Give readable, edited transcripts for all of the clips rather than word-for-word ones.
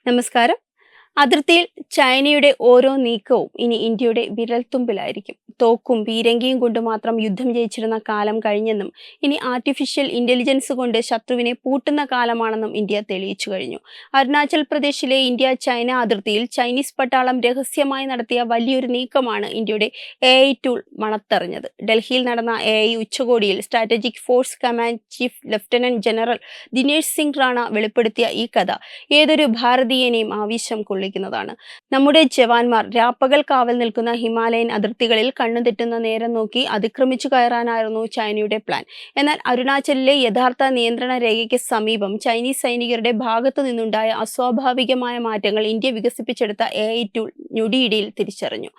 നമസ്കാരം. അതിർത്തിയിൽ ചൈനയുടെ ഓരോ നീക്കവും ഇനി ഇന്ത്യയുടെ വിരൽത്തുമ്പിലായിരിക്കും. തോക്കും പീരങ്കിയും കൊണ്ട് മാത്രം യുദ്ധം ജയിച്ചിരുന്ന കാലം കഴിഞ്ഞെന്നും ഇനി ആർട്ടിഫിഷ്യൽ ഇന്റലിജൻസ് കൊണ്ട് ശത്രുവിനെ പൂട്ടുന്ന കാലമാണെന്നും ഇന്ത്യ തെളിയിച്ചു കഴിഞ്ഞു. അരുണാചൽ പ്രദേശിലെ ഇന്ത്യ ചൈന അതിർത്തിയിൽ ചൈനീസ് പട്ടാളം രഹസ്യമായി നടത്തിയ വലിയൊരു നീക്കമാണ് ഇന്ത്യയുടെ AI ടൂൾ മണത്തെറിഞ്ഞത്. ഡൽഹിയിൽ നടന്ന AI ഉച്ചകോടിയിൽ strategic forces command chief lieutenant general Dinesh Singh Rana വെളിപ്പെടുത്തിയ ഈ കഥ ഏതൊരു ഭാരതീയനെയും ആവേശം കൊള്ളിക്കുന്നതാണ്. നമ്മുടെ ജവാന്മാർ രാപ്പകൽ കാവൽ നിൽക്കുന്ന ഹിമാലയൻ അതിർത്തികളിൽ കണ്ണുതെറ്റുന്ന നേരം നോക്കി അതിക്രമിച്ചു കയറാനായിരുന്നു ചൈനയുടെ പ്ലാൻ. എന്നാൽ അരുണാചലിലെ യഥാർത്ഥ നിയന്ത്രണ രേഖയ്ക്ക് സമീപം ചൈനീസ് സൈനികരുടെ ഭാഗത്തു നിന്നുണ്ടായ അസ്വാഭാവികമായ മാറ്റങ്ങൾ ഇന്ത്യ വികസിപ്പിച്ചെടുത്ത AI ടൂൾ ഞൊടിയിടയിൽ തിരിച്ചറിഞ്ഞു.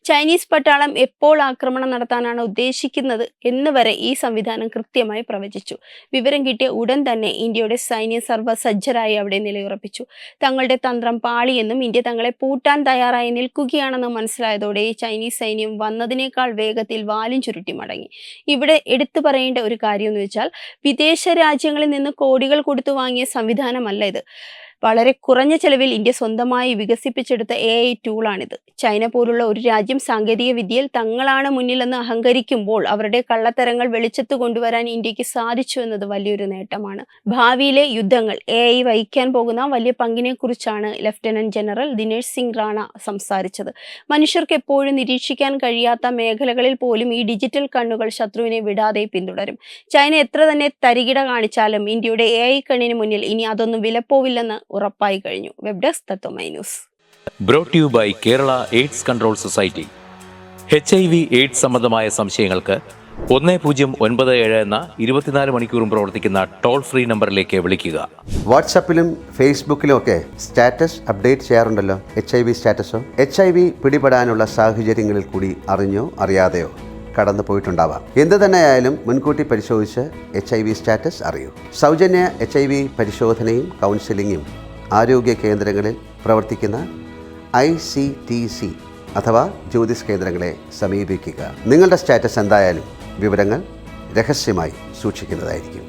ചൈനീസ് പട്ടാളം എപ്പോൾ ആക്രമണം നടത്താനാണ് ഉദ്ദേശിക്കുന്നത് എന്ന് വരെ ഈ സംവിധാനം കൃത്യമായി പ്രവചിച്ചു. വിവരം കിട്ടിയ ഉടൻ തന്നെ ഇന്ത്യയുടെ സൈന്യം സർവ്വസജ്ജരായി അവിടെ നിലയുറപ്പിച്ചു. തങ്ങളുടെ തന്ത്രം പാളിയെന്നും ഇന്ത്യ തങ്ങളെ പൂട്ടാൻ തയ്യാറായി നിൽക്കുകയാണെന്നും മനസ്സിലായതോടെ ചൈനീസ് സൈന്യം വന്നതിനേക്കാൾ വേഗത്തിൽ വാലും ചുരുട്ടി മടങ്ങി. ഇവിടെ എടുത്തു പറയേണ്ട ഒരു കാര്യം എന്ന് വെച്ചാൽ, വിദേശ രാജ്യങ്ങളിൽ നിന്ന് കോടികൾ കൊടുത്തു വാങ്ങിയ സംവിധാനമല്ല ഇത്. വളരെ കുറഞ്ഞ ചെലവിൽ ഇന്ത്യ സ്വന്തമായി വികസിപ്പിച്ചെടുത്ത AI ടൂളാണിത്. ചൈന പോലുള്ള ഒരു രാജ്യം സാങ്കേതിക വിദ്യയിൽ തങ്ങളാണ് മുന്നിലെന്ന് അഹങ്കരിക്കുമ്പോൾ അവരുടെ കള്ളത്തരങ്ങൾ വെളിച്ചത്ത് കൊണ്ടുവരാൻ ഇന്ത്യക്ക് സാധിച്ചു എന്നത് വലിയൊരു നേട്ടമാണ്. ഭാവിയിലെ യുദ്ധങ്ങൾ AI വഹിക്കാൻ പോകുന്ന വലിയ പങ്കിനെക്കുറിച്ചാണ് ലഫ്റ്റനന്റ് ജനറൽ ദിനേശ് സിംഗ് റാണ സംസാരിച്ചത്. മനുഷ്യർക്ക് എപ്പോഴും നിരീക്ഷിക്കാൻ കഴിയാത്ത മേഖലകളിൽ പോലും ഈ ഡിജിറ്റൽ കണ്ണുകൾ ശത്രുവിനെ വിടാതെ പിന്തുടരും. ചൈന എത്ര തന്നെ തരികിട കാണിച്ചാലും ഇന്ത്യയുടെ AI കണ്ണിന് മുന്നിൽ ഇനി അതൊന്നും വിലപ്പോവില്ലെന്ന് ഉറപ്പായി കഴിഞ്ഞു. Web desk Tatwamayi news. Brought you by Kerala AIDS control society. HIV AIDS സംബന്ധമായ സംശയങ്ങൾക്ക് 1097 എന്ന 24 മണിക്കൂറും പ്രവർത്തിക്കുന്ന ടോൾ ഫ്രീ നമ്പറിലേക്ക് വിളിക്കുക. വാട്സാപ്പിലും ഫേസ്ബുക്കിലും ഒക്കെ സ്റ്റാറ്റസ് അപ്ഡേറ്റ് ചെയ്യാറുണ്ടല്ലോ. HIV സ്റ്റാറ്റസോ HIV പിടിപെടാനുള്ള സാഹചര്യങ്ങളിൽ കൂടി അറിഞ്ഞോ അറിയാതെയോ കടന്നു പോയിട്ടുണ്ടാവാം. എന്ത് തന്നെയായാലും മുൻകൂട്ടി പരിശോധിച്ച് HIV സ്റ്റാറ്റസ് അറിയൂ. സൗജന്യ HIV പരിശോധനയും കൗൺസിലിങ്ങും ആരോഗ്യ കേന്ദ്രങ്ങളിൽ പ്രവർത്തിക്കുന്ന ICTC അഥവാ ജ്യോതിസ് കേന്ദ്രങ്ങളെ സമീപിക്കുക. നിങ്ങളുടെ സ്റ്റാറ്റസ് എന്തായാലും വിവരങ്ങൾ രഹസ്യമായി സൂക്ഷിക്കുന്നതായിരിക്കും.